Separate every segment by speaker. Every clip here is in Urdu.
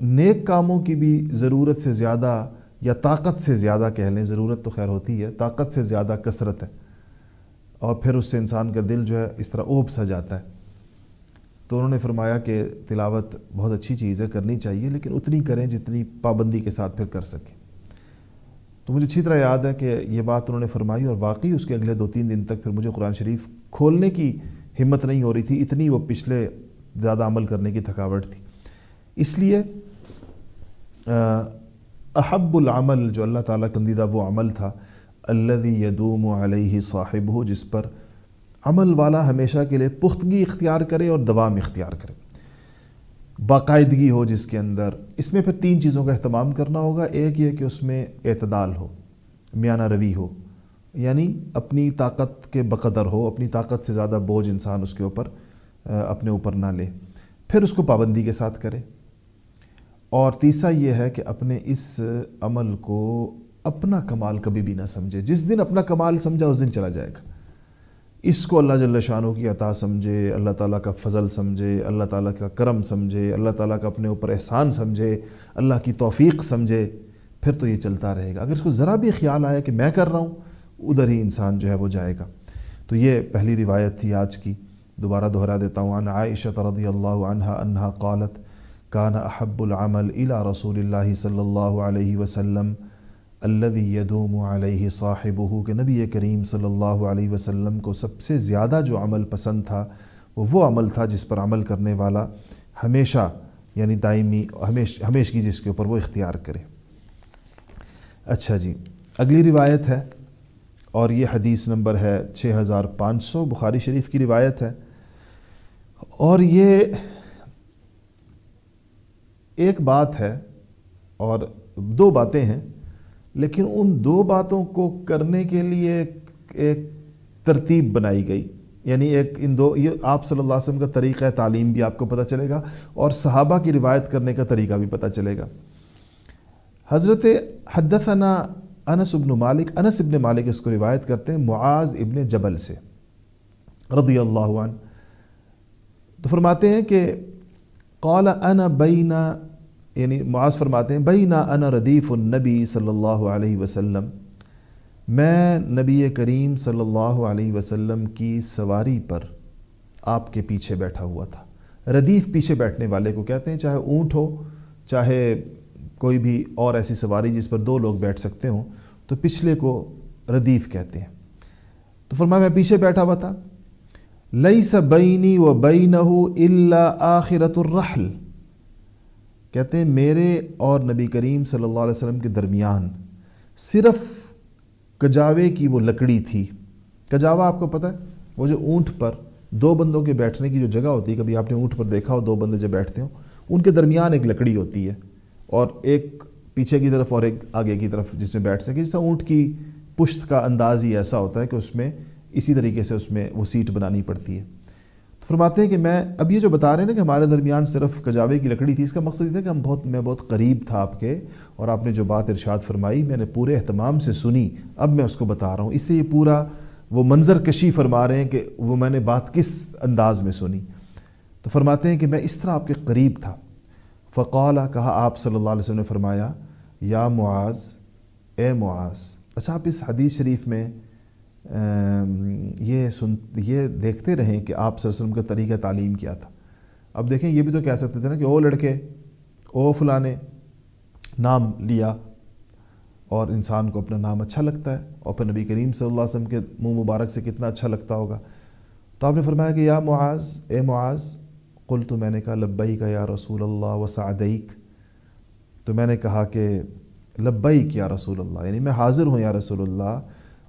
Speaker 1: نیک کاموں کی بھی ضرورت سے زیادہ یا طاقت سے زیادہ کہہ لیں، ضرورت تو خیر ہوتی ہے، طاقت سے زیادہ کثرت ہے، اور پھر اس سے انسان کا دل جو ہے اس طرح اوپ سا جاتا ہے۔ تو انہوں نے فرمایا کہ تلاوت بہت اچھی چیز ہے، کرنی چاہیے، لیکن اتنی کریں جتنی پابندی کے ساتھ پھر کر سکیں۔ تو مجھے اچھی طرح یاد ہے کہ یہ بات انہوں نے فرمائی، اور واقعی اس کے اگلے 2-3 دن تک پھر مجھے قرآن شریف کھولنے کی ہمت نہیں ہو رہی تھی، اتنی وہ پچھلے زیادہ عمل کرنے کی تھکاوٹ تھی۔ اس لیے احب العمل جو اللہ تعالیٰ کا پسندیدہ وہ عمل تھا، الذی یدوم علیہ صاحبہ، جس پر عمل والا ہمیشہ کے لیے پختگی اختیار کرے اور دوام اختیار کرے، باقاعدگی ہو جس کے اندر۔ اس میں پھر 3 چیزوں کا اہتمام کرنا ہوگا۔ ایک یہ کہ اس میں اعتدال ہو، میانہ روی ہو، یعنی اپنی طاقت کے بقدر ہو، اپنی طاقت سے زیادہ بوجھ انسان اس کے اوپر اپنے اوپر نہ لے، پھر اس کو پابندی کے ساتھ کرے۔ اور تیسرا یہ ہے کہ اپنے اس عمل کو اپنا کمال کبھی بھی نہ سمجھے۔ جس دن اپنا کمال سمجھا اس دن چلا جائے گا۔ اس کو اللہ جل شانہ کی عطا سمجھے، اللہ تعالیٰ کا فضل سمجھے، اللہ تعالیٰ کا کرم سمجھے، اللہ تعالیٰ کا اپنے اوپر احسان سمجھے، اللہ کی توفیق سمجھے، پھر تو یہ چلتا رہے گا۔ اگر اس کو ذرا بھی خیال آیا کہ میں کر رہا ہوں، ادھر ہی انسان جو ہے وہ جائے گا۔ تو یہ پہلی روایت تھی آج کی، دوبارہ دہرا دیتا ہوں۔ عن عائشہ رضی اللہ عنہا انہا قالت کان احب العمل الى رسول اللہ صلی اللہ علیہ وسلم الذی یدوم علیہ صاحبہ، کہ نبی کریم صلی اللہ علیہ وسلم کو سب سے زیادہ جو عمل پسند تھا وہ عمل تھا جس پر عمل کرنے والا ہمیشہ، یعنی دائمی ہمیشگی جس کے اوپر وہ اختیار کرے۔ اچھا جی، اگلی روایت ہے، اور یہ حدیث نمبر ہے 6500، بخاری شریف کی روایت ہے، اور یہ ایک بات ہے اور 2 باتیں ہیں، لیکن ان 2 باتوں کو کرنے کے لیے ایک ترتیب بنائی گئی، یعنی یہ آپ صلی اللہ علیہ وسلم کا طریقہ تعلیم بھی آپ کو پتہ چلے گا، اور صحابہ کی روایت کرنے کا طریقہ بھی پتہ چلے گا۔ حضرت حدثنا انس بن مالک اس کو روایت کرتے ہیں معاذ ابن جبل سے رضی اللہ عنہ، تو فرماتے ہیں کہ قال انا بینا، یعنی معاذ فرماتے ہیں بینا انا ردیف النبی صلی اللہ علیہ وسلم، میں نبی کریم صلی اللہ علیہ وسلم کی سواری پر آپ کے پیچھے بیٹھا ہوا تھا۔ ردیف پیچھے بیٹھنے والے کو کہتے ہیں، چاہے اونٹ ہو، چاہے کوئی بھی اور ایسی سواری جس پر 2 لوگ بیٹھ سکتے ہوں، تو پچھلے کو ردیف کہتے ہیں۔ تو فرمایا میں پیچھے بیٹھا ہوا تھا، لیس بینی و بینہ الا آخرۃ الرحل، کہتے ہیں میرے اور نبی کریم صلی اللہ علیہ وسلم کے درمیان صرف کجاوے کی وہ لکڑی تھی۔ کجاوا آپ کو پتہ ہے، وہ جو اونٹ پر 2 بندوں کے بیٹھنے کی جو جگہ ہوتی ہے، کبھی آپ نے اونٹ پر دیکھا ہو 2 بندے جب بیٹھتے ہوں، ان کے درمیان ایک لکڑی ہوتی ہے، اور ایک پیچھے کی طرف اور ایک آگے کی طرف جس میں بیٹھ سکے۔ جیسا اونٹ کی پشت کا انداز ہی ایسا ہوتا ہے کہ اس میں اسی طریقے سے اس میں وہ سیٹ بنانی پڑتی ہے۔ تو فرماتے ہیں کہ میں اب یہ جو بتا رہے ہیں نا کہ ہمارے درمیان صرف کجاوے کی لکڑی تھی، اس کا مقصد یہ تھا کہ میں بہت قریب تھا آپ کے، اور آپ نے جو بات ارشاد فرمائی میں نے پورے اہتمام سے سنی، اب میں اس کو بتا رہا ہوں۔ اس سے یہ پورا وہ منظر کشی فرما رہے ہیں کہ وہ میں نے بات کس انداز میں سنی۔ تو فرماتے ہیں کہ میں اس طرح آپ کے قریب تھا، فقال، کہا آپ صلی اللہ علیہ وسلم نے فرمایا، یا معاذ، اے معاذ۔ اچھا، آپ اس حدیث شریف میں یہ دیکھتے رہیں کہ آپ صلی اللہ علیہ وسلم کا طریقہ تعلیم کیا تھا۔ اب دیکھیں، یہ بھی تو کہہ سکتے تھے نا کہ او لڑکے، او فلانے، نام لیا، اور انسان کو اپنا نام اچھا لگتا ہے، اور پھر نبی کریم صلی اللہ علیہ وسلم کے منہ مبارک سے کتنا اچھا لگتا ہوگا۔ تو آپ نے فرمایا کہ یا معاذ، اے معاذ، قلت، میں نے کہا لبیک یا رسول اللہ وسعدیک، تو میں نے کہا کہ لبیک یا رسول اللہ، یعنی میں حاضر ہوں یا رسول اللہ،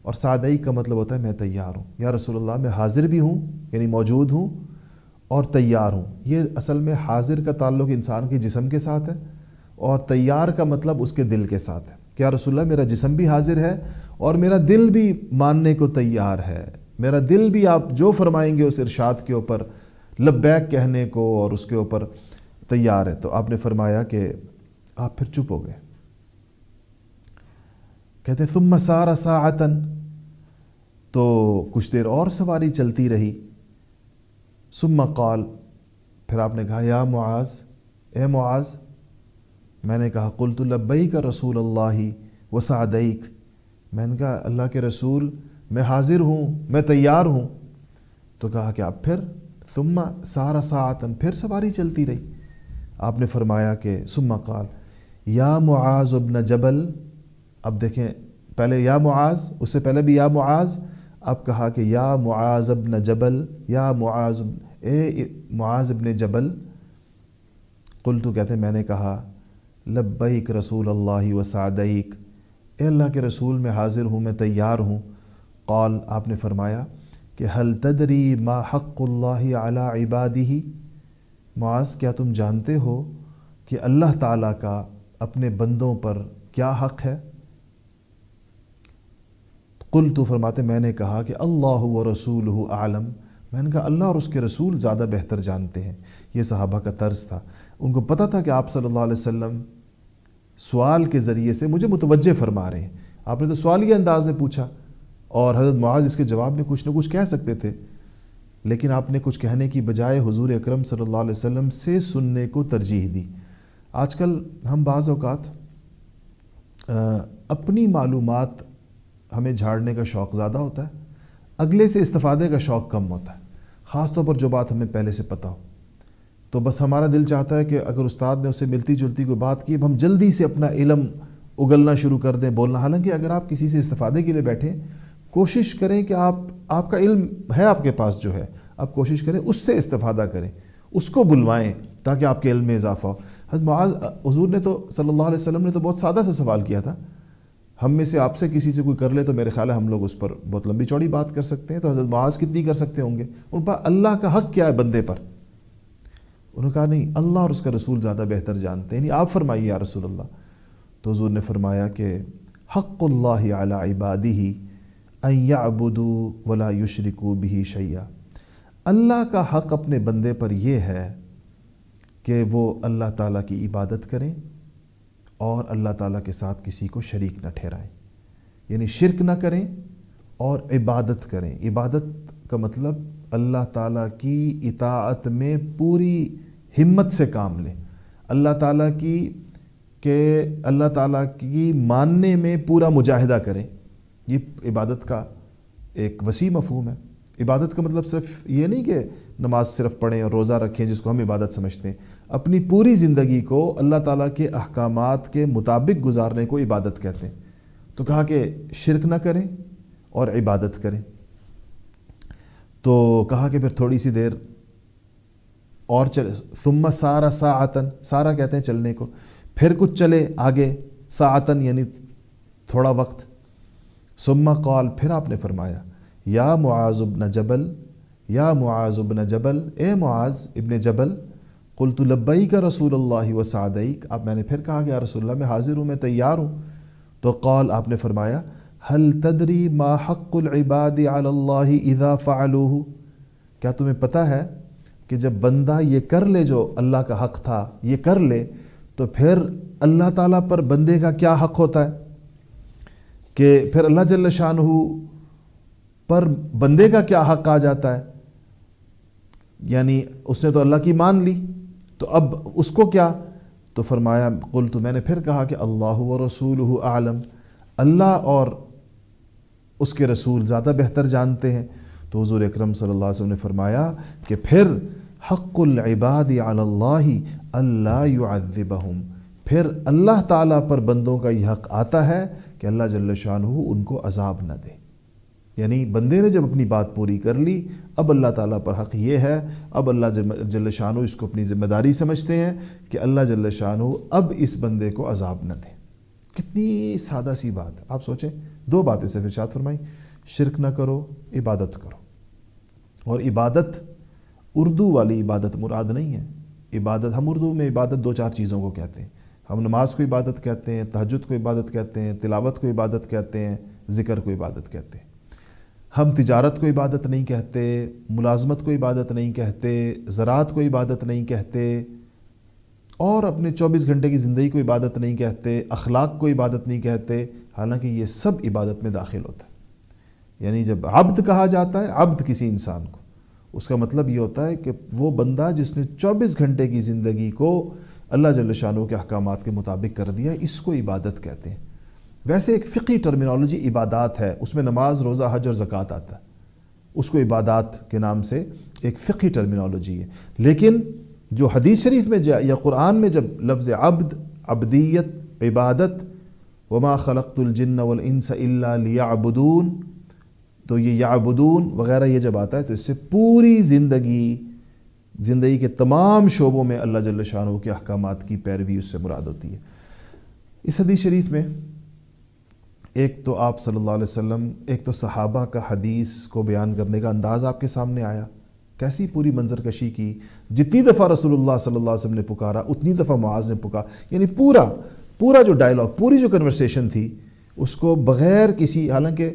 Speaker 1: اور سعدیک کا مطلب ہوتا ہے میں تیار ہوں۔ یا رسول اللہ، میں حاضر بھی ہوں، یعنی موجود ہوں، اور تیار ہوں۔ یہ اصل میں حاضر کا تعلق انسان کے جسم کے ساتھ ہے، اور تیار کا مطلب اس کے دل کے ساتھ ہے کہ یا رسول اللہ، میرا جسم بھی حاضر ہے اور میرا دل بھی ماننے کو تیار ہے، میرا دل بھی آپ جو فرمائیں گے اس ارشاد کے اوپر لبیک کہنے کو اور اس کے اوپر تیار ہے۔ تو آپ نے فرمایا کہ آپ پھر چپ ہو گئے۔ کہتے ہیں ثم سار ساعتاً، تو کچھ دیر اور سواری چلتی رہی، ثم قال، پھر آپ نے کہا یا معاذ، اے معاذ، میں نے کہا قلت لبیک رسول اللہ و سعدیک، میں نے کہا اللہ کے رسول میں حاضر ہوں، میں تیار ہوں۔ تو کہا کہ آپ پھر ثم سار ساعتن، پھر سواری چلتی رہی۔ آپ نے فرمایا کہ ثم قال یا معاذ ابن جبل، اب دیکھیں پہلے یا معاذ، اس سے پہلے بھی یا معاذ، اب کہا کہ یا معاذ ابن جبل، یا معاذ اے معاذ ابن جبل۔ قلت کہتے ہیں میں نے کہا لبیک رسول اللہ و سعدیک، اے اللہ کے رسول میں حاضر ہوں، میں تیار ہوں۔ قال، آپ نے فرمایا کہ حل تدری ما حق اللہ علی عبادہ، معاذ کیا تم جانتے ہو کہ اللہ تعالیٰ کا اپنے بندوں پر کیا حق ہے؟ قلت، فرماتے میں نے کہا کہ اللہ و رسولہ اعلم، میں نے کہا اللہ اور اس کے رسول زیادہ بہتر جانتے ہیں۔ یہ صحابہ کا طرز تھا، ان کو پتہ تھا کہ آپ صلی اللہ علیہ وسلم سوال کے ذریعے سے مجھے متوجہ فرما رہے ہیں۔ آپ نے تو سوالی انداز میں پوچھا اور حضرت معاذ اس کے جواب میں کچھ نہ کچھ کہہ سکتے تھے، لیکن آپ نے کچھ کہنے کی بجائے حضور اکرم صلی اللہ علیہ وسلم سے سننے کو ترجیح دی۔ آج کل ہم بعض اوقات اپنی معلومات ہمیں جھاڑنے کا شوق زیادہ ہوتا ہے، اگلے سے استفادے کا شوق کم ہوتا ہے، خاص طور پر جو بات ہمیں پہلے سے پتہ ہو۔ تو بس ہمارا دل چاہتا ہے کہ اگر استاد نے اسے ملتی جلتی کوئی بات کی، اب ہم جلدی سے اپنا علم اگلنا شروع کر دیں، بولنا۔ حالانکہ اگر آپ کسی سے استفادے کے لیے بیٹھیں، کوشش کریں کہ آپ کا علم ہے آپ کے پاس جو ہے، آپ کوشش کریں اس سے استفادہ کریں، اس کو بلوائیں تاکہ آپ کے علم میں اضافہ ہو۔ حضرت معاذ، حضور نے تو صلی اللہ علیہ وسلم نے تو بہت سادہ سا سوال کیا تھا، ہم میں سے آپ سے کسی سے کوئی کر لے تو میرے خیال ہے ہم لوگ اس پر بہت لمبی چوڑی بات کر سکتے ہیں، تو حضرت معاذ کتنی کر سکتے ہوں گے؟ ان پر اللہ کا حق کیا ہے بندے پر؟ انہوں نے کہا نہیں، اللہ اور اس کا رسول زیادہ بہتر جانتے ہیں، نہیں آپ فرمائیے یا رسول اللہ۔ تو حضور نے فرمایا کہ حق اللہ علی عبادہ ان یعبدوا ولا یشرکوا بہ شیئا، اللہ کا حق اپنے بندے پر یہ ہے کہ وہ اللہ تعالیٰ کی عبادت کریں اور اللہ تعالیٰ کے ساتھ کسی کو شریک نہ ٹھہرائیں، یعنی شرک نہ کریں اور عبادت کریں۔ عبادت کا مطلب اللہ تعالیٰ کی اطاعت میں پوری ہمت سے کام لیں، اللہ تعالیٰ کی ماننے میں پورا مجاہدہ کریں۔ یہ عبادت کا ایک وسیع مفہوم ہے۔ عبادت کا مطلب صرف یہ نہیں کہ نماز صرف پڑھیں اور روزہ رکھیں جس کو ہم عبادت سمجھتے ہیں، اپنی پوری زندگی کو اللہ تعالیٰ کے احکامات کے مطابق گزارنے کو عبادت کہتے ہیں۔ تو کہا کہ شرک نہ کریں اور عبادت کریں۔ تو کہا کہ پھر تھوڑی سی دیر اور چلے، ثم سارا ساعتن، سارا کہتے ہیں چلنے کو، پھر کچھ چلے آگے، ساعتن یعنی تھوڑا وقت۔ ثم قال، پھر آپ نے فرمایا یا معاذ ابن جبل، یا معاذ ابن جبل، اے معاذ ابن جبل۔ قلت لبیک رسول اللہ و سعدیک، اب میں نے پھر کہا کہ یا رسول اللہ میں حاضر ہوں، میں تیار ہوں۔ تو قال، آپ نے فرمایا هل تدری ما حق العباد علی اللہ اذا فعلوه، کیا تمہیں پتہ ہے کہ جب بندہ یہ کر لے جو اللہ کا حق تھا، یہ کر لے، تو پھر اللہ تعالیٰ پر بندے کا کیا حق ہوتا ہے، کہ پھر اللہ جل شانہ پر بندے کا کیا حق آ جاتا ہے؟ یعنی اس نے تو اللہ کی مان لی، تو اب اس کو کیا؟ تو فرمایا قلت، میں نے پھر کہا کہ اللہ و رسولہ اعلم، اللہ اور اس کے رسول زیادہ بہتر جانتے ہیں۔ تو حضور اکرم صلی اللہ علیہ وسلم نے فرمایا کہ پھر حق العباد علی اللہ الا یعذبہم، پھر اللہ تعالیٰ پر بندوں کا یہ حق آتا ہے کہ اللہ جل شانہ ان کو عذاب نہ دے۔ یعنی بندے نے جب اپنی بات پوری کر لی، اب اللہ تعالیٰ پر حق یہ ہے، اب اللہ جل شانہ اس کو اپنی ذمہ داری سمجھتے ہیں کہ اللہ جل شانہ اب اس بندے کو عذاب نہ دے۔ کتنی سادہ سی بات، آپ سوچیں، دو باتیں صرف ارشاد فرمائی، شرک نہ کرو، عبادت کرو۔ اور عبادت اردو والی عبادت مراد نہیں ہے۔ عبادت، ہم اردو میں عبادت دو چار چیزوں کو کہتے ہیں، ہم نماز کو عبادت کہتے ہیں، تہجد کو عبادت کہتے ہیں، تلاوت کو عبادت کہتے ہیں، ذکر کو عبادت کہتے ہیں۔ ہم تجارت کو عبادت نہیں کہتے، ملازمت کو عبادت نہیں کہتے، زراعت کو عبادت نہیں کہتے، اور اپنے 24 گھنٹے کی زندگی کو عبادت نہیں کہتے، اخلاق کو عبادت نہیں کہتے، حالانکہ یہ سب عبادت میں داخل ہوتا ہے۔ یعنی جب عبد کہا جاتا ہے، عبد کسی انسان کو، اس کا مطلب یہ ہوتا ہے کہ وہ بندہ جس نے 24 گھنٹے کی زندگی کو اللہ جل شانہ کے احکامات کے مطابق کر دیا، اس کو عبادت کہتے ہیں۔ ویسے ایک فقہی ٹرمینالوجی عبادات ہے، اس میں نماز، روزہ، حج اور زکوٰۃ آتا ہے، اس کو عبادات کے نام سے ایک فقہی ٹرمینالوجی ہے۔ لیکن جو حدیث شریف میں یا قرآن میں جب لفظ عبد، عبدیت، عبادت، وما خلقت الجن والانس الا لیعبدون، تو یہ یعبدون وغیرہ یہ جب آتا ہے تو اس سے پوری زندگی کے تمام شعبوں میں اللہ جل شانہ کے احکامات کی پیروی اس سے مراد ہوتی ہے۔ اس حدیث شریف میں ایک تو آپ صلی اللہ علیہ وسلم، ایک تو صحابہ کا حدیث کو بیان کرنے کا انداز آپ کے سامنے آیا، کیسی پوری منظر کشی کی، جتنی دفعہ رسول اللہ صلی اللہ علیہ وسلم نے پکارا اتنی دفعہ معاذ نے پکارا، یعنی پورا جو ڈائلاگ، پوری جو کنورسیشن تھی اس کو بغیر کسی، حالانکہ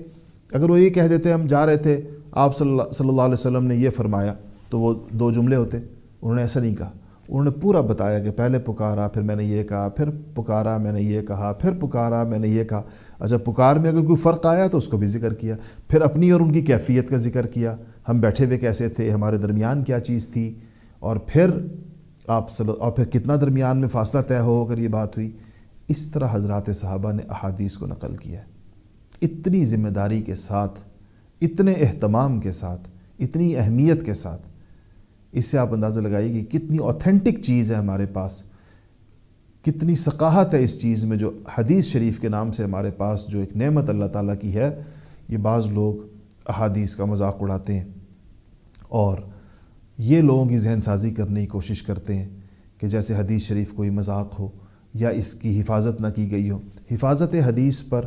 Speaker 1: اگر وہ یہ کہہ دیتے ہم جا رہے تھے آپ صلی اللہ علیہ وسلم نے یہ فرمایا تو وہ 2 جملے ہوتے، انہوں نے ایسا نہیں کہا، انہوں نے پورا بتایا کہ پہلے پکارا، پھر میں نے یہ کہا، پھر پکارا میں نے یہ کہا، پھر پکارا میں نے یہ کہا۔ اچھا، پکار میں اگر کوئی فرق آیا تو اس کو بھی ذکر کیا، پھر اپنی اور ان کی کیفیت کا ذکر کیا، ہم بیٹھے ہوئے کیسے تھے، ہمارے درمیان کیا چیز تھی، اور پھر پھر کتنا درمیان میں فاصلہ طے ہو کر یہ بات ہوئی۔ اس طرح حضرات صحابہ نے احادیث کو نقل کیا ہے، اتنی ذمہ داری کے ساتھ، اتنے اہتمام کے ساتھ، اتنی اہمیت کے ساتھ۔ اس سے آپ اندازہ لگائیے کہ کتنی اوتھینٹک چیز ہے ہمارے پاس، کتنی ثقافت ہے اس چیز میں، جو حدیث شریف کے نام سے ہمارے پاس جو ایک نعمت اللہ تعالیٰ کی ہے۔ یہ بعض لوگ احادیث کا مذاق اڑاتے ہیں اور یہ لوگوں کی ذہن سازی کرنے کی کوشش کرتے ہیں کہ جیسے حدیث شریف کوئی مذاق ہو یا اس کی حفاظت نہ کی گئی ہو۔ حفاظت حدیث پر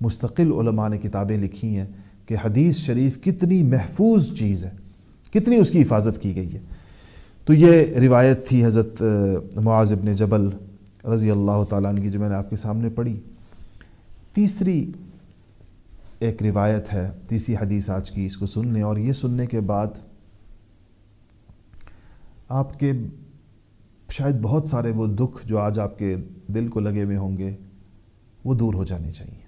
Speaker 1: مستقل علماء نے کتابیں لکھی ہیں کہ حدیث شریف کتنی محفوظ چیز ہے، کتنی اس کی حفاظت کی گئی ہے۔ تو یہ روایت تھی حضرت معاذ بن جبل رضی اللہ تعالیٰ عنہ کی، جو میں نے آپ کے سامنے پڑھی۔ تیسری ایک روایت ہے، تیسری حدیث آج کی، اس کو سن لیں، اور یہ سننے کے بعد آپ کے شاید بہت سارے وہ دکھ جو آج آپ کے دل کو لگے ہوئے ہوں گے وہ دور ہو جانے چاہیے۔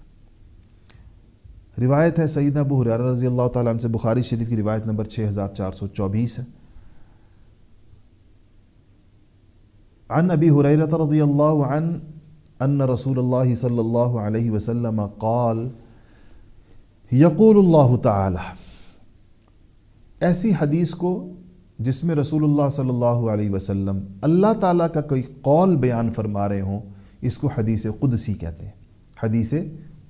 Speaker 1: روایت ہے سیدنا ابو ہریرہ رضی اللہ تعالیٰ عنہ سے، بخاری شریف کی روایت نمبر 6424 ہے۔ عن ابی ہریرہ رضی اللہ عنہ ان رسول اللہ صلی اللہ علیہ وسلم قال یقول اللہ تعالی، ایسی حدیث کو جس میں رسول اللہ صلی اللہ علیہ وسلم اللہ تعالیٰ کا کوئی قول بیان فرما رہے ہوں، اس کو حدیث قدسی کہتے ہیں۔ حدیث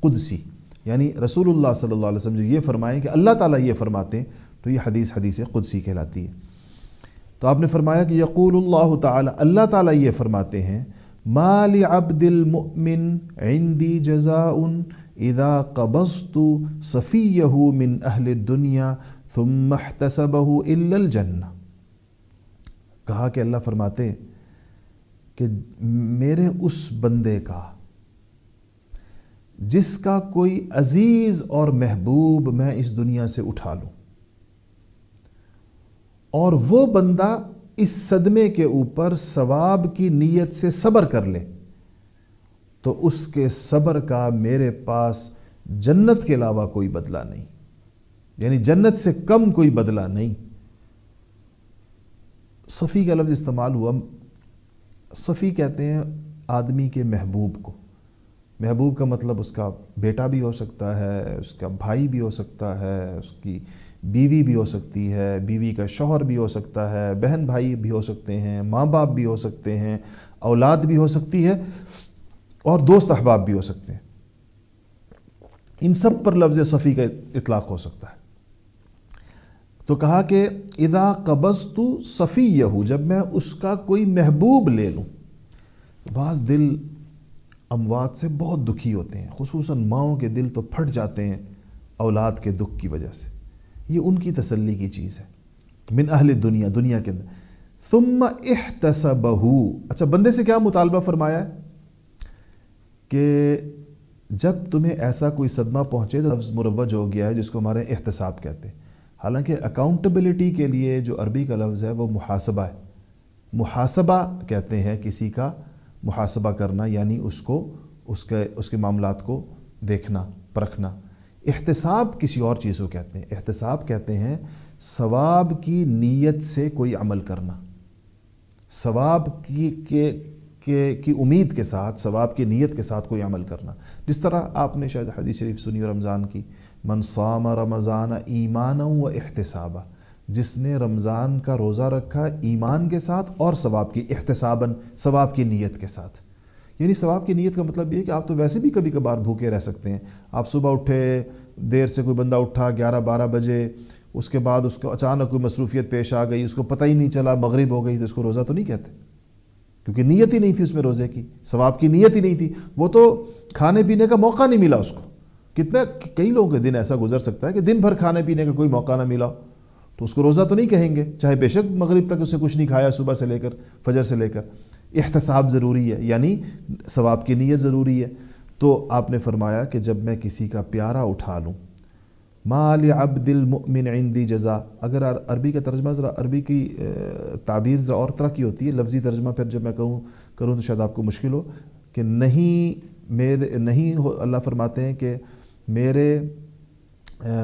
Speaker 1: قدسی یعنی رسول اللہ صلی اللہ علیہ وسلم جو یہ فرمائیں کہ اللہ تعالیٰ یہ فرماتے ہیں، تو یہ حدیث قدسی کہلاتی ہے۔ تو آپ نے فرمایا کہ یقول اللہ تعالیٰ، اللہ تعالیٰ یہ فرماتے ہیں، ما لعبد المؤمن عندی جزاء اذا قبضت صفیہ من اہل الدنیا ثم احتسبہ الا الجنہ۔ کہا کہ اللہ فرماتے ہیں کہ میرے اس بندے کا جس کا کوئی عزیز اور محبوب میں اس دنیا سے اٹھا لوں، اور وہ بندہ اس صدمے کے اوپر ثواب کی نیت سے صبر کر لے، تو اس کے صبر کا میرے پاس جنت کے علاوہ کوئی بدلہ نہیں، یعنی جنت سے کم کوئی بدلہ نہیں۔ صفی کا لفظ استعمال ہوا، صفی کہتے ہیں آدمی کے محبوب کو۔ محبوب کا مطلب اس کا بیٹا بھی ہو سکتا ہے، اس کا بھائی بھی ہو سکتا ہے، اس کی بیوی بھی ہو سکتی ہے، بیوی کا شوہر بھی ہو سکتا ہے، بہن بھائی بھی ہو سکتے ہیں، ماں باپ بھی ہو سکتے ہیں، اولاد بھی ہو سکتی ہے، اور دوست احباب بھی ہو سکتے ہیں۔ ان سب پر لفظ صفی کا اطلاق ہو سکتا ہے۔ تو کہا کہ اذا قبضت صفیہ، جب میں اس کا کوئی محبوب لے لوں۔ بعض دل اموات سے بہت دکھی ہوتے ہیں، خصوصاً ماؤں کے دل تو پھٹ جاتے ہیں اولاد کے دکھ کی وجہ سے، یہ ان کی تسلی کی چیز ہے۔ من اہل دنیا، دنیا کے اندر۔ ثم احتسبہ، اچھا بندے سے کیا مطالبہ فرمایا ہے کہ جب تمہیں ایسا کوئی صدمہ پہنچے، تو لفظ مروج ہو گیا ہے جس کو ہمارے احتساب کہتے ہیں۔ حالانکہ اکاؤنٹیبلٹی کے لیے جو عربی کا لفظ ہے وہ محاسبہ ہے۔ محاسبہ کہتے ہیں کسی کا محاسبہ کرنا، یعنی اس کے معاملات کو دیکھنا، پرکھنا۔ احتساب کسی اور چیز کو کہتے ہیں۔ احتساب کہتے ہیں ثواب کی نیت سے کوئی عمل کرنا، ثواب کی امید کے ساتھ، ثواب کی نیت کے ساتھ کوئی عمل کرنا. جس طرح آپ نے شاید حدیث شریف سنی رمضان کی، من صام رمضان ایمانا و احتسابا، جس نے رمضان کا روزہ رکھا ایمان کے ساتھ اور ثواب کی، احتساباً ثواب کی نیت کے ساتھ. یعنی ثواب کی نیت کا مطلب یہ ہے کہ آپ تو ویسے بھی کبھی کبھار بھوکے رہ سکتے ہیں. آپ صبح اٹھے، دیر سے کوئی بندہ اٹھا 11-12 بجے، اس کے بعد اس کو اچانک کوئی مصروفیت پیش آ گئی، اس کو پتہ ہی نہیں چلا مغرب ہو گئی، تو اس کو روزہ تو نہیں کہتے، کیونکہ نیت ہی نہیں تھی اس میں روزے کی، ثواب کی نیت ہی نہیں تھی. وہ تو کھانے پینے کا موقع نہیں ملا اس کو. کئی لوگوں کے دن ایسا گزر سکتا ہے کہ دن بھر کھانے پینے کا کوئی موقع نہ ملا، تو اس کو روزہ تو نہیں کہیں گے، چاہے بے شک مغرب تک اس نے کچھ نہیں کھایا، صبح سے لے کر فجر سے لے کر. احتساب ضروری ہے، یعنی ثواب کی نیت ضروری ہے. تو آپ نے فرمایا کہ جب میں کسی کا پیارا اٹھا لوں، ما لعبد المؤمن عندی جزا. اگر عربی کا ترجمہ ذرا، عربی کی تعبیر ذرا اور طرح کی ہوتی ہے، لفظی ترجمہ پھر جب میں کروں تو شاید آپ کو مشکل ہو، کہ اللہ فرماتے ہیں کہ میرے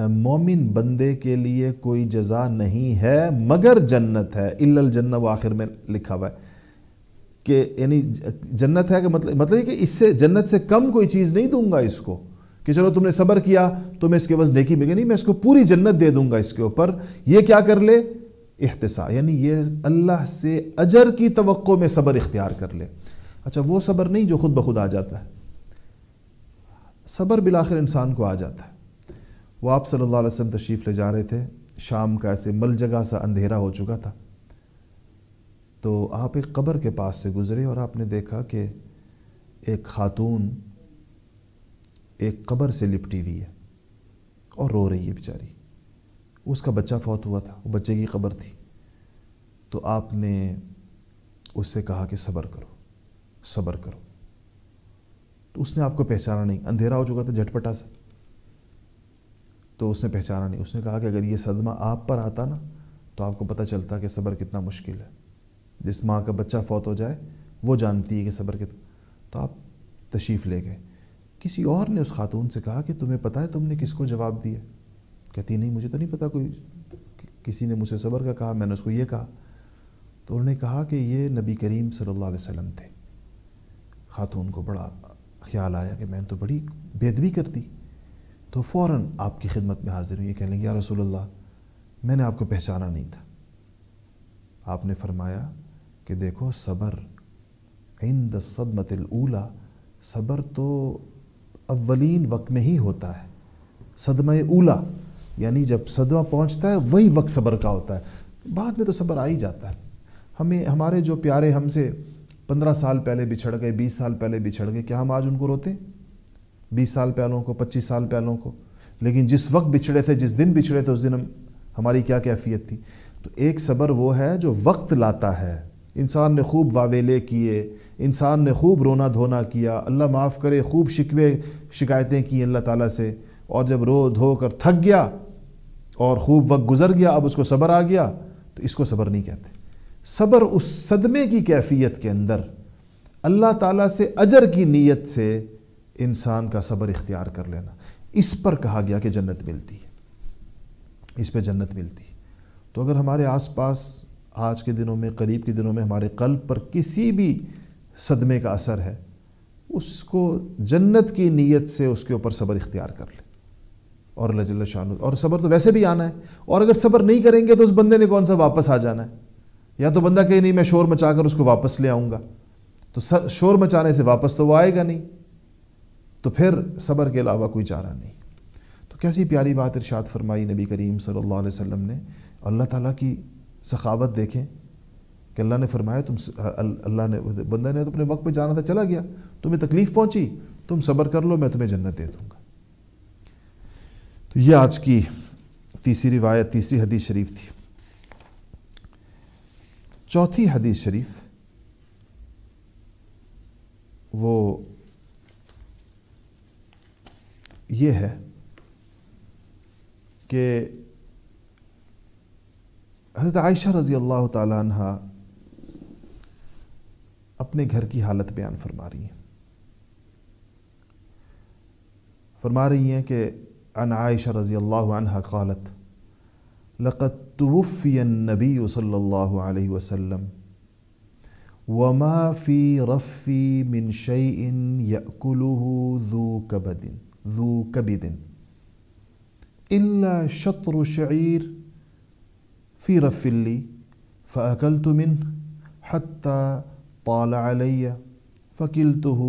Speaker 1: مومن بندے کے لیے کوئی جزا نہیں ہے مگر جنت ہے. الا الجنہ، وہ آخر میں لکھا ہوا ہے کہ یعنی جنت ہے، کہ مطلب ہے کہ اس سے جنت سے کم کوئی چیز نہیں دوں گا اس کو، کہ چلو تم نے صبر کیا تو میں اس کے عوض نیکی ملے. نہیں، میں اس کو پوری جنت دے دوں گا اس کے اوپر. یہ کیا کر لے؟ احتساب، یعنی یہ اللہ سے اجر کی توقع میں صبر اختیار کر لے. اچھا، وہ صبر نہیں جو خود بخود آ جاتا ہے، صبر بالآخر انسان کو آ جاتا ہے. وہ آپ صلی اللہ علیہ وسلم تشریف لے جا رہے تھے، شام کا ایسے مل جگہ سا اندھیرا ہو چکا تھا، تو آپ ایک قبر کے پاس سے گزرے اور آپ نے دیکھا کہ ایک خاتون ایک قبر سے لپٹی ہوئی ہے اور رو رہی ہے بیچاری. اس کا بچہ فوت ہوا تھا، وہ بچے کی قبر تھی. تو آپ نے اس سے کہا کہ صبر کرو، صبر کرو. تو اس نے آپ کو پہچانا نہیں، اندھیرا ہو چکا تھا جھٹپٹا سے، تو اس نے پہچانا نہیں. اس نے کہا کہ اگر یہ صدمہ آپ پر آتا نا تو آپ کو پتہ چلتا کہ صبر کتنا مشکل ہے. جس ماں کا بچہ فوت ہو جائے وہ جانتی ہے کہ صبر کتنا. تو آپ تشریف لے گئے. کسی اور نے اس خاتون سے کہا کہ تمہیں پتہ ہے تم نے کس کو جواب دیا؟ کہتی نہیں، مجھے تو نہیں پتہ، کوئی کسی نے مجھ سے صبر کا کہا، میں نے اس کو یہ کہا. تو انہوں نے کہا کہ یہ نبی کریم صلی اللہ علیہ وسلم تھے. خاتون کو بڑا خیال آیا کہ میں تو بڑی بے ادبی کرتی، تو فوراً آپ کی خدمت میں حاضر ہوئی. یہ کہنے لگی، یا رسول اللہ، میں نے آپ کو پہچانا نہیں تھا. آپ نے فرمایا کہ دیکھو، صبر عند الصدمۃ الاولی، صبر تو اولین وقت میں ہی ہوتا ہے. صدمہ اولا یعنی جب صدمہ پہنچتا ہے وہی وقت صبر کا ہوتا ہے. بعد میں تو صبر آ ہی جاتا ہے. ہمارے جو پیارے ہم سے 15 سال پہلے بچھڑ گئے، 20 سال پہلے بچھڑ گئے، کیا ہم آج ان کو روتے ہیں؟ 20 سال پہلوں کو، 25 سال پہلوں کو. لیکن جس وقت بچھڑے تھے، جس دن بچھڑے تھے، اس دن ہماری کیا کیفیت تھی. تو ایک صبر وہ ہے جو وقت لاتا ہے. انسان نے خوب واویلے کیے، انسان نے خوب رونا دھونا کیا، اللہ معاف کرے، خوب شکایتیں کی اللہ تعالیٰ سے، اور جب رو دھو کر تھک گیا اور خوب وقت گزر گیا، اب اس کو صبر آ گیا، تو اس کو صبر نہیں کہتے. صبر اس صدمے کی کیفیت کے اندر اللہ تعالیٰ سے اجر کی نیت سے انسان کا صبر اختیار کر لینا. اس پر کہا گیا کہ جنت ملتی ہے، اس پہ جنت ملتی ہے. تو اگر ہمارے آس پاس آج کے دنوں میں، قریب کے دنوں میں ہمارے قلب پر کسی بھی صدمے کا اثر ہے، اس کو جنت کی نیت سے اس کے اوپر صبر اختیار کر لے، اور اللہ جل شانہ. اور صبر تو ویسے بھی آنا ہے، اور اگر صبر نہیں کریں گے تو اس بندے نے کون سا واپس آ جانا ہے. یا تو بندہ کہے نہیں، میں شور مچا کر اس کو واپس لے آؤں گا، تو شور مچانے سے واپس تو وہ آئے گا نہیں. تو پھر صبر کے علاوہ کوئی چارہ نہیں. تو کیسی پیاری بات ارشاد فرمائی نبی کریم صلی اللہ علیہ وسلم نے. اللہ تعالیٰ کی سخاوت دیکھیں کہ اللہ نے فرمایا، اللہ نے، بندہ نے تو اپنے وقت پہ جانا تھا، چلا گیا، تمہیں تکلیف پہنچی، تم صبر کر لو، میں تمہیں جنت دے دوں گا. تو یہ آج کی تیسری روایت، تیسری حدیث شریف تھی. چوتھی حدیث شریف وہ یہ ہے کہ حضرت عائشہ رضی اللہ تعالیٰ عنہ اپنے گھر کی حالت بیان فرما رہی ہیں کہ عن عائشہ رضی اللہ عنہ قالت لقد توفی النبی صلی اللہ علیہ وسلم وما فی رفی من شیء یأکلہ ذو کبد الا شطر شعیر فی رف لی فأکلت منہ حتی طال علی فکلتہ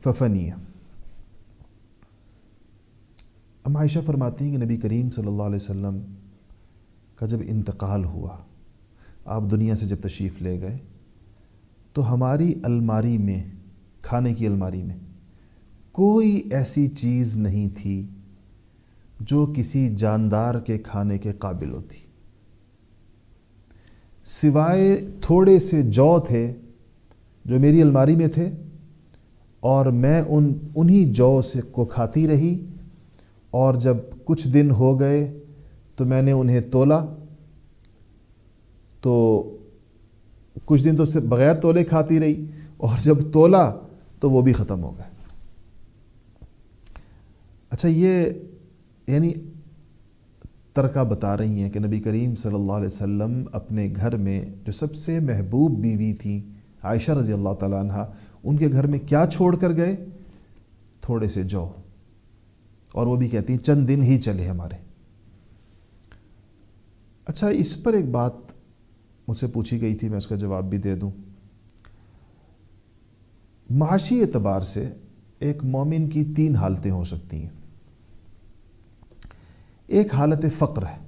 Speaker 1: ففنی۔ ام عائشہ فرماتی ہیں کہ نبی کریم صلی اللہ علیہ وسلم کا جب انتقال ہوا، آپ دنیا سے جب تشریف لے گئے، تو ہماری الماری میں، کھانے کی الماری میں کوئی ایسی چیز نہیں تھی جو کسی جاندار کے کھانے کے قابل ہوتی، سوائے تھوڑے سے جو تھے جو میری الماری میں تھے، اور میں انہی جو سے کو کھاتی رہی، اور جب کچھ دن ہو گئے تو میں نے انہیں تولا، تو کچھ دن تو صرف بغیر تولے کھاتی رہی، اور جب تولا تو وہ بھی ختم ہو گئے۔ اچھا، یہ یعنی ترکہ بتا رہی ہیں کہ نبی کریم صلی اللہ علیہ وسلم اپنے گھر میں جو سب سے محبوب بیوی تھی عائشہ رضی اللہ تعالیٰ عنہ، ان کے گھر میں کیا چھوڑ کر گئے؟ تھوڑے سے جو، اور وہ بھی کہتی ہیں چند دن ہی چلے ہمارے۔ اچھا، اس پر ایک بات مجھ سے پوچھی گئی تھی، میں اس کا جواب بھی دے دوں۔ معاشی اعتبار سے ایک مومن کی 3 حالتیں ہو سکتی ہیں۔ ایک حالت فقر ہے۔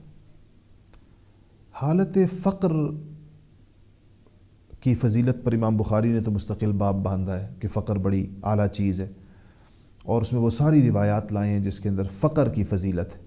Speaker 1: حالت فقر کی فضیلت پر امام بخاری نے تو مستقل باب باندھا ہے کہ فقر بڑی اعلیٰ چیز ہے، اور اس میں وہ ساری روایات لائے ہیں جس کے اندر فقر کی فضیلت ہے۔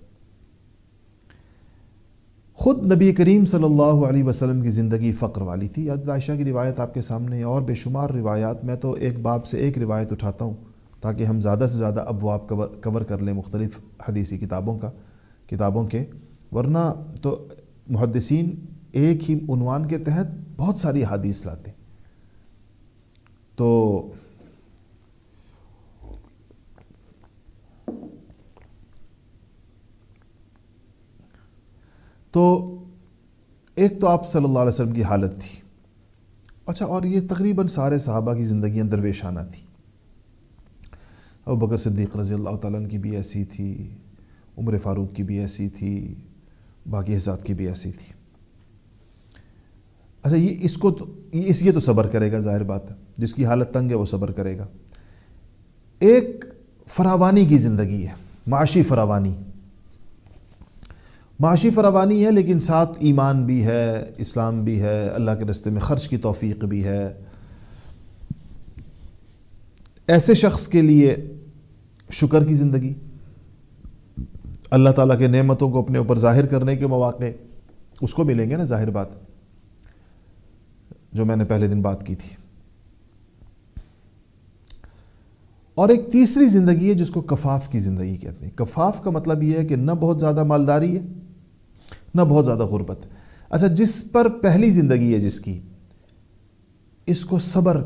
Speaker 1: خود نبی کریم صلی اللہ علیہ وسلم کی زندگی فقر والی تھی۔ حضرت عائشہ کی روایت آپ کے سامنے ہے، اور بے شمار روایات، میں تو ایک باب سے ایک روایت اٹھاتا ہوں تاکہ ہم زیادہ سے زیادہ ابواب کور کر لیں مختلف حدیثی کتابوں کے، ورنہ تو محدثین ایک ہی عنوان کے تحت بہت ساری حدیث لاتے۔ تو ایک تو آپ صلی اللہ علیہ وسلم کی حالت تھی۔ اچھا، اور یہ تقریباً سارے صحابہ کی زندگیاں درویشانہ تھی۔ ابوبکر صدیق رضی اللہ تعالیٰ عنہ کی بھی ایسی تھی، عمر فاروق کی بھی ایسی تھی، باقی حضرات کی بھی ایسی تھی۔ اچھا، یہ تو صبر کرے گا، ظاہر بات ہے، جس کی حالت تنگ ہے وہ صبر کرے گا۔ ایک فراوانی کی زندگی ہے، معاشی فراوانی ہے، لیکن ساتھ ایمان بھی ہے، اسلام بھی ہے، اللہ کے راستے میں خرچ کی توفیق بھی ہے۔ ایسے شخص کے لیے شکر کی زندگی، اللہ تعالیٰ کے نعمتوں کو اپنے اوپر ظاہر کرنے کے مواقع اس کو ملیں گے نا، ظاہر بات، جو میں نے پہلے دن بات کی تھی۔ اور ایک تیسری زندگی ہے جس کو کفاف کی زندگی کہتے ہیں۔ کفاف کا مطلب یہ ہے کہ نہ بہت زیادہ مالداری ہے، نہ بہت زیادہ غربت۔ اچھا، جس پر پہلی زندگی ہے جس کی، اس کو صبر،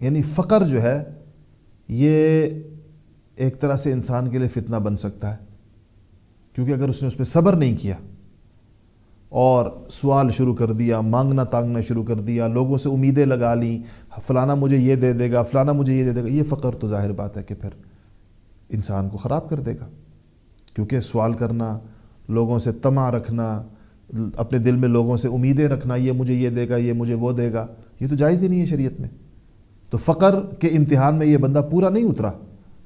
Speaker 1: یعنی فقر جو ہے، یہ ایک طرح سے انسان کے لیے فتنہ بن سکتا ہے، کیونکہ اگر اس نے اس پہ صبر نہیں کیا اور سوال شروع کر دیا، مانگنا تانگنا شروع کر دیا، لوگوں سے امیدیں لگا لیں، فلانا مجھے یہ دے دے گا، فلانا مجھے یہ دے دے گا، یہ فقر تو ظاہر بات ہے کہ پھر انسان کو خراب کر دے گا، کیونکہ سوال کرنا، لوگوں سے طمع رکھنا، اپنے دل میں لوگوں سے امیدیں رکھنا، یہ مجھے یہ دے گا، یہ مجھے وہ دے گا، یہ تو جائز ہی نہیں ہے شریعت میں۔ تو فقر کے امتحان میں یہ بندہ پورا نہیں اترا،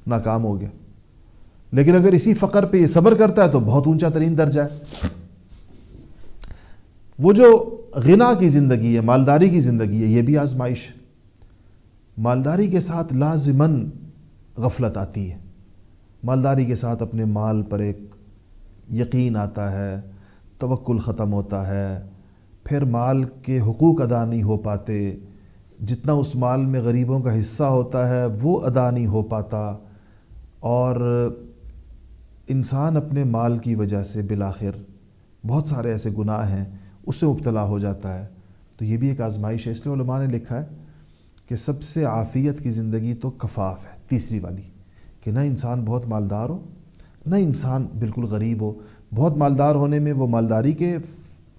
Speaker 1: ناکام ہو گیا۔ لیکن اگر اسی فقر پہ یہ صبر کرتا ہے تو بہت اونچا ترین درجہ ہے۔ وہ جو غنا کی زندگی ہے، مالداری کی زندگی ہے، یہ بھی آزمائش ہے۔ مالداری کے ساتھ لازماً غفلت آتی ہے، مالداری کے ساتھ اپنے مال پر ایک یقین آتا ہے، توکل ختم ہوتا ہے، پھر مال کے حقوق ادا نہیں ہو پاتے، جتنا اس مال میں غریبوں کا حصہ ہوتا ہے وہ ادا نہیں ہو پاتا، اور انسان اپنے مال کی وجہ سے بالآخر بہت سارے ایسے گناہ ہیں اس سے مبتلا ہو جاتا ہے۔ تو یہ بھی ایک آزمائش ہے۔ اس لیے علماء نے لکھا ہے کہ سب سے عافیت کی زندگی تو کفاف ہے، تیسری والی، کہ نہ انسان بہت مالدار ہو، نہ انسان بالکل غریب ہو۔ بہت مالدار ہونے میں وہ مالداری کے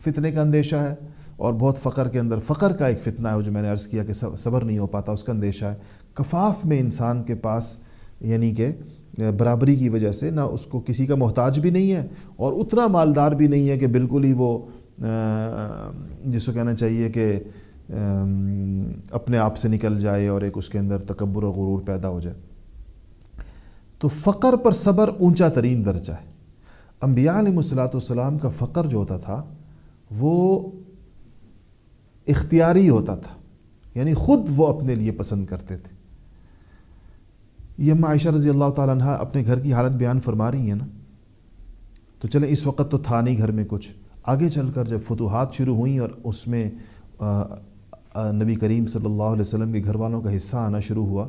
Speaker 1: فتنے کا اندیشہ ہے، اور بہت فقر کے اندر فقر کا ایک فتنہ ہے جو میں نے عرض کیا کہ صبر نہیں ہو پاتا، اس کا اندیشہ ہے۔ کفاف میں انسان کے پاس یعنی کہ برابری کی وجہ سے نہ اس کو کسی کا محتاج بھی نہیں ہے اور اتنا مالدار بھی نہیں ہے کہ بالکل ہی وہ جس کو کہنا چاہیے کہ اپنے آپ سے نکل جائے اور ایک اس کے اندر تکبر و غرور پیدا ہو جائے۔ تو فقر پر صبر اونچا ترین درجہ ہے۔ انبیاء علیہ السلام کا فقر جو ہوتا تھا وہ اختیاری ہوتا تھا، یعنی خود وہ اپنے لیے پسند کرتے تھے۔ یہ اما عائشہ رضی اللہ تعالیٰ عنہ اپنے گھر کی حالت بیان فرما رہی ہیں نا، تو چلیں اس وقت تو تھا نہیں گھر میں کچھ، آگے چل کر جب فتوحات شروع ہوئیں اور اس میں نبی کریم صلی اللہ علیہ وسلم کے گھر والوں کا حصہ آنا شروع ہوا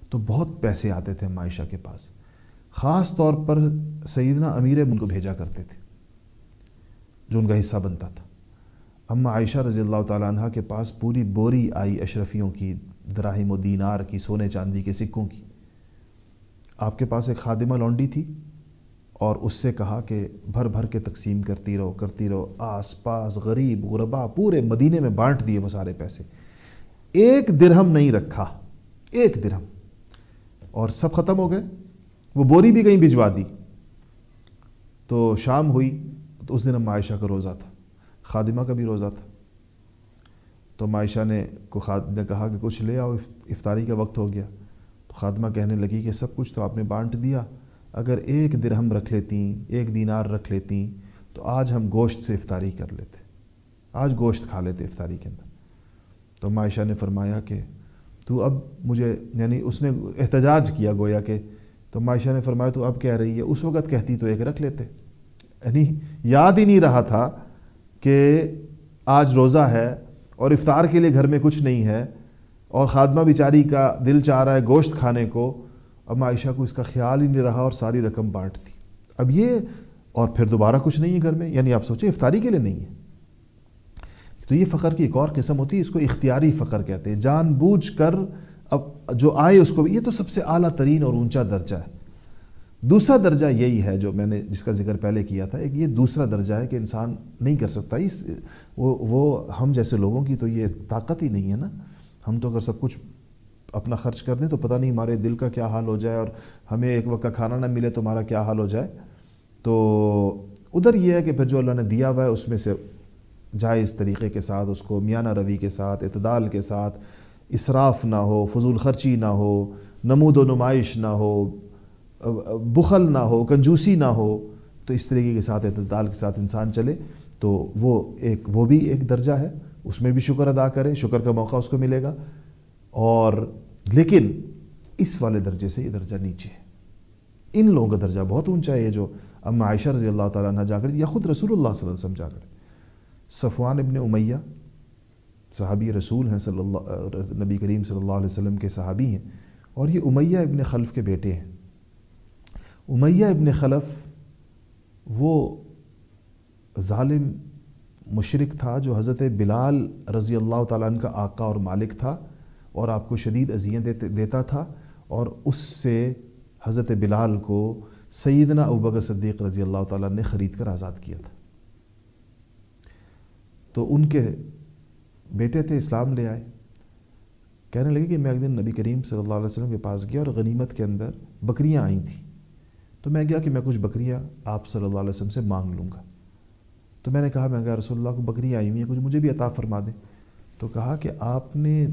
Speaker 1: تو بہت پیسے آتے تھے اما عائشہ کے پاس، خاص طور پر سیدنا امیر ملک کو بھیجا کرتے تھے جو ان کا حصہ بنتا تھا۔ اما عائشہ رضی اللہ تعالیٰ عنہ کے پاس پوری بوری آئی اشرفیوں کی، دراہم و دینار کی، سونے چاندی کے سکوں کی۔ آپ کے پاس ایک خادمہ لونڈی تھی اور اس سے کہا کہ بھر بھر کے تقسیم کرتی رہو، آس پاس غریب غربا پورے مدینے میں بانٹ دیے وہ سارے پیسے، ایک درہم نہیں رکھا، ایک درہم، اور سب ختم ہو گئے۔ وہ بوری بھی کہیں بھجوا دی۔ تو شام ہوئی تو اس دن اما عائشہ کا روزہ تھا، خادمہ کا بھی روزہ تھا، تو اما عائشہ نے کہا کہ کچھ لے آؤ، افطاری کا وقت ہو گیا۔ تو خادمہ کہنے لگی کہ سب کچھ تو آپ نے بانٹ دیا، اگر ایک درہم رکھ لیتی، ایک دینار رکھ لیتی تو آج ہم گوشت سے افطاری کر لیتے، آج گوشت کھا لیتے افطاری کے اندر۔ تو اما عائشہ نے فرمایا کہ تو اب مجھے، یعنی اس نے احتجاج کیا گویا کہ، تو اما عائشہ نے فرمایا تو اب کہہ رہی ہے، اس وقت کہتی تو ایک رکھ لیتے، یعنی یاد ہی نہیں رہا تھا کہ آج روزہ ہے اور افطار کے لیے گھر میں کچھ نہیں ہے اور خادمہ بیچاری کا دل چاہ رہا ہے گوشت کھانے کو، اما عائشہ کو اس کا خیال ہی نہیں رہا اور ساری رقم بانٹ دی۔ اب یہ، اور پھر دوبارہ کچھ نہیں ہے گھر میں، یعنی آپ سوچیں افطاری کے لیے نہیں ہے۔ تو یہ فقر کی ایک اور قسم ہوتی ہے، اس کو اختیاری فقر کہتے ہیں، جان بوجھ کر اب جو آئے اس کو، یہ تو سب سے اعلیٰ ترین اور اونچا درجہ ہے۔ دوسرا درجہ یہی ہے جو میں نے جس کا ذکر پہلے کیا تھا، ایک یہ دوسرا درجہ ہے کہ انسان نہیں کر سکتا، وہ ہم جیسے لوگوں کی تو یہ طاقت ہی نہیں ہے نا، ہم تو اگر سب کچھ اپنا خرچ کر دیں تو پتہ نہیں ہمارے دل کا کیا حال ہو جائے، اور ہمیں ایک وقت کا کھانا نہ ملے تو ہمارا کیا حال ہو جائے۔ تو ادھر یہ ہے کہ پھر جو اللہ نے دیا ہوا ہے اس میں سے جائز طریقے کے ساتھ، اس کو میانہ روی کے ساتھ، اعتدال کے ساتھ، اسراف نہ ہو، فضول خرچی نہ ہو، نمود و نمائش نہ ہو، بخل نہ ہو، کنجوسی نہ ہو، تو اس طریقے کے ساتھ اعتدال کے ساتھ انسان چلے تو وہ بھی ایک درجہ ہے، اس میں بھی شکر ادا کرے، شکر کا موقع اس کو ملے گا۔ اور لیکن اس والے درجے سے یہ درجہ نیچے ہے، ان لوگوں کا درجہ بہت اونچا ہے، جو اما عائشہ رضی اللہ تعالیٰ عنہ جا کر، یا خود رسول اللہ صلی اللہ علیہ وسلم جا کر، صفوان ابن امیہ صحابی رسول ہیں، نبی کریم صلی اللہ علیہ وسلم کے صحابی ہیں، اور یہ امیہ ابن خلف کے بیٹے ہیں۔ امیہ ابن خلف وہ ظالم مشرک تھا جو حضرت بلال رضی اللہ تعالیٰ عنہ کا آقا اور مالک تھا، اور آپ کو شدید اذیت دیتا تھا، اور اس سے حضرت بلال کو سیدنا ابوبکر صدیق رضی اللہ تعالیٰ نے خرید کر آزاد کیا تھا۔ تو ان کے بیٹے تھے، اسلام لے آئے، کہنے لگے کہ میں ایک دن نبی کریم صلی اللہ علیہ وسلم کے پاس گیا اور غنیمت کے اندر بکریاں آئی تھیں، تو میں گیا کہ میں کچھ بکریاں آپ صلی اللہ علیہ وسلم سے مانگ لوں گا۔ تو میں نے کہا رسول اللہ کو بکریاں آئی ہوئی ہیں، کچھ مجھے بھی عطا فرما دیں۔ تو کہا کہ آپ نے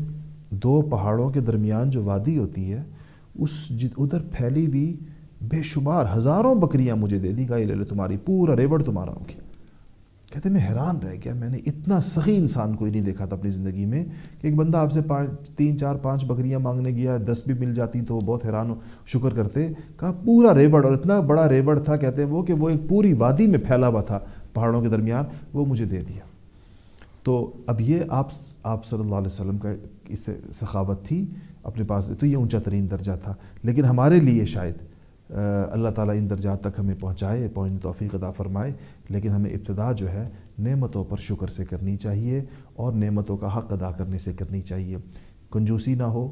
Speaker 1: دو پہاڑوں کے درمیان جو وادی ہوتی ہے ادھر پھیلی ہوئی بے شمار ہزاروں بکریاں مجھے دے دی، کہا یہ لے لو، تمہاری پورا ریوڑ تمہارا ہو گیا۔ کہتے میں حیران رہ گیا، میں نے اتنا سخی انسان کوئی نہیں دیکھا تھا اپنی زندگی میں کہ ایک بندہ آپ سے 3 4 5 بکریاں مانگنے گیا، 10 بھی مل جاتی تو وہ بہت حیران شکر کرتے۔ کہا پورا ریوڑ، اور اتنا بڑا ریوڑ تھا کہتے ہیں وہ کہ وہ ایک پوری وادی میں پھیلا ہوا تھا پہاڑوں کے درمیان، وہ مجھے دے دیا۔ تو اب یہ آپ صلی اللہ علیہ وسلم کا اس سے سخاوت تھی اپنے پاس، تو یہ اونچا ترین درجہ تھا۔ لیکن ہمارے لیے شاید اللہ تعالیٰ ان درجات تک ہمیں پہنچائے، توفیق عطا فرمائے، لیکن ہمیں ابتدا جو ہے نعمتوں پر شکر سے کرنی چاہیے اور نعمتوں کا حق ادا کرنے سے کرنی چاہیے، کنجوسی نہ ہو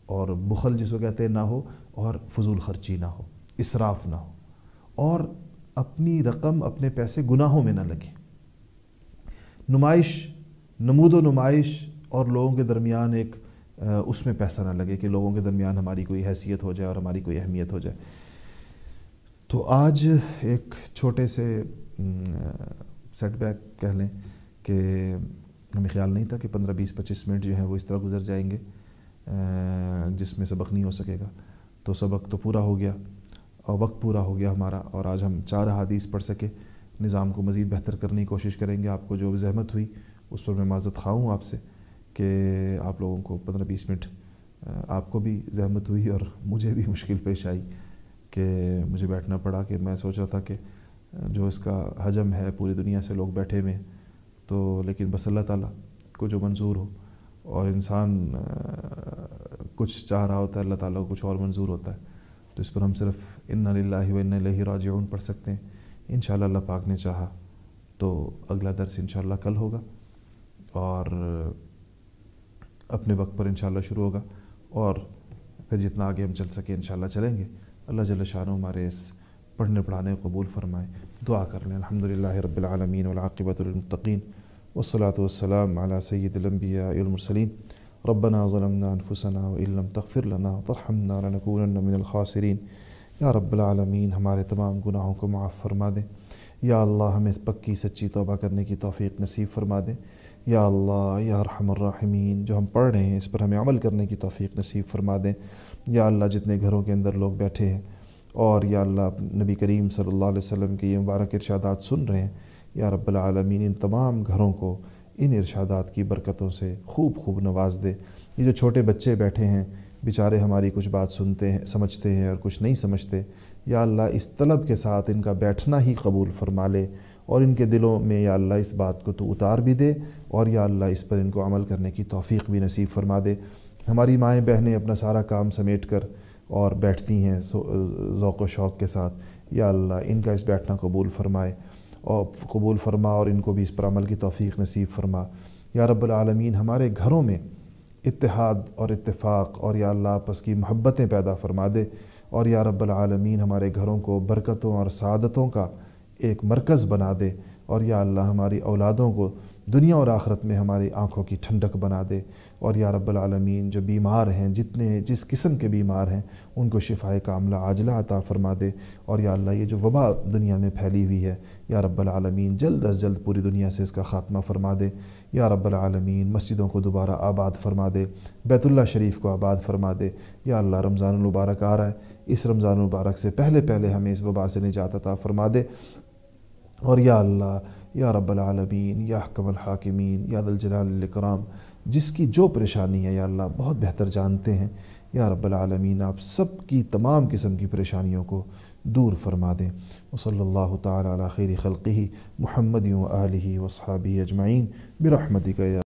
Speaker 1: اور بخل جس کو کہتے ہیں نہ ہو، اور فضول خرچی نہ ہو، اسراف نہ ہو، اور اپنی رقم اپنے پیسے گناہوں میں نہ لگے۔ نمائش نمود و نمائش اور لوگوں کے درمیان ایک اس میں پیسہ نہ لگے کہ لوگوں کے درمیان ہماری کوئی حیثیت ہو جائے اور ہماری کوئی اہمیت ہو جائے۔ تو آج ایک چھوٹے سے سیٹ بیک کہہ لیں کہ ہمیں خیال نہیں تھا کہ 15-20-25 منٹ جو ہیں وہ اس طرح گزر جائیں گے جس میں سبق نہیں ہو سکے گا، تو سبق تو پورا ہو گیا اور وقت پورا ہو گیا ہمارا، اور آج ہم 4 احادیث پڑھ سکے۔ نظام کو مزید بہتر کرنے کی کوشش کریں گے۔ آپ کو جو زحمت ہوئی اس پر میں معذرت خواہ ہوں آپ سے کہ آپ لوگوں کو 15-20 منٹ آپ کو بھی زحمت ہوئی اور مجھے بھی مشکل پیش آئی کہ مجھے بیٹھنا پڑا، کہ میں سوچ رہا تھا کہ جو اس کا حجم ہے پوری دنیا سے لوگ بیٹھے ہوئے ہیں، تو لیکن بس اللہ تعالیٰ کو جو منظور ہو، اور انسان کچھ چاہ رہا ہوتا ہے، اللہ تعالیٰ کو کچھ اور منظور ہوتا ہے، تو اس پر ہم صرف انا للہ و انا الیہ راجعون پڑھ سکتے ہیں۔ انشاءاللہ اللہ پاک نے چاہا تو اگلا درس انشاءاللہ کل ہوگا اور اپنے وقت پر انشاءاللہ شروع ہوگا، اور پھر جتنا آگے ہم چل سکیں انشاءاللہ چلیں گے۔ اللہ جل شانہ ہمارے اس پڑھنے پڑھانے کو قبول فرمائے۔ دعا کر لیں۔ الحمدللہ رب العالمین والعاقبۃ للمتقین والصلاة والسلام علی سید الانبیاء والمرسلین۔ ربنا ظلمنا انفسنا وان لم تغفر لنا وترحمنا لنکونن من الخاسرین۔ یا رب العالمین ہمارے تمام گناہوں کو معاف فرما دیں۔ یا اللہ ہمیں پکی سچی توبہ کرنے کی توفیق نصیب فرما دیں۔ یا اللہ یا ارحم الراحمین جو ہم پڑھ رہے ہیں اس پر ہمیں عمل کرنے کی توفیق نصیب فرما دیں۔ یا اللہ جتنے گھروں کے اندر لوگ بیٹھے ہیں اور یا اللہ نبی کریم صلی اللہ علیہ وسلم کے یہ مبارک ارشادات سن رہے ہیں، یا رب العالمین ان تمام گھروں کو ان ارشادات کی برکتوں سے خوب خوب نواز دے۔ یہ جو چھوٹے بچے بیٹھے ہیں بیچارے ہماری کچھ بات سنتے ہیں، سمجھتے ہیں اور کچھ نہیں سمجھتے، یا اللہ اس طلب کے ساتھ ان کا بیٹھنا ہی قبول فرما لے، اور ان کے دلوں میں یا اللہ اس بات کو تو اتار بھی دے، اور یا اللہ اس پر ان کو عمل کرنے کی توفیق بھی نصیب فرما دے۔ ہماری مائیں بہنیں اپنا سارا کام سمیٹ کر اور بیٹھتی ہیں ذوق و شوق کے ساتھ، یا اللہ ان کا اس بیٹھنا قبول فرمائے اور قبول فرما، اور ان کو بھی اس پر عمل کی توفیق نصیب فرما۔ یا رب العالمین ہمارے گھروں میں اتحاد اور اتفاق اور یا اللہ آپس کی محبتیں پیدا فرما دے، اور یا رب العالمین ہمارے گھروں کو برکتوں اور سعادتوں کا ایک مرکز بنا دے، اور یا اللہ ہماری اولادوں کو دنیا اور آخرت میں ہماری آنکھوں کی ٹھنڈک بنا دے، اور یا رب العالمین جو بیمار ہیں جس قسم کے بیمار ہیں ان کو شفائے کاملہ عاجلہ عطا فرما دے، اور یا اللہ یہ جو وبا دنیا میں پھیلی ہوئی ہے یا رب العالمین جلد از جلد پوری دنیا سے اس کا خاتمہ فرما دے۔ یا رب العالمین مسجدوں کو دوبارہ آباد فرما دے، بیت اللہ شریف کو آباد فرما دے۔ یا اللہ رمضان المبارک آ رہا ہے، اس رمضان المبارک سے پہلے ہمیں اس وبا سے نجات عطا فرما دے، اور یا اللہ یا رب العالمین یا احکم الحاکمین یا ذی الجلال والاکرام جس کی جو پریشانی ہے یا اللہ بہت بہتر جانتے ہیں، یا رب العالمین آپ سب کی تمام قسم کی پریشانیوں کو دور فرما دیں۔ وصلی اللہ تعالی علی خیر خلقہ محمد و آلہ و اصحابہ اجمعین برحمتک یا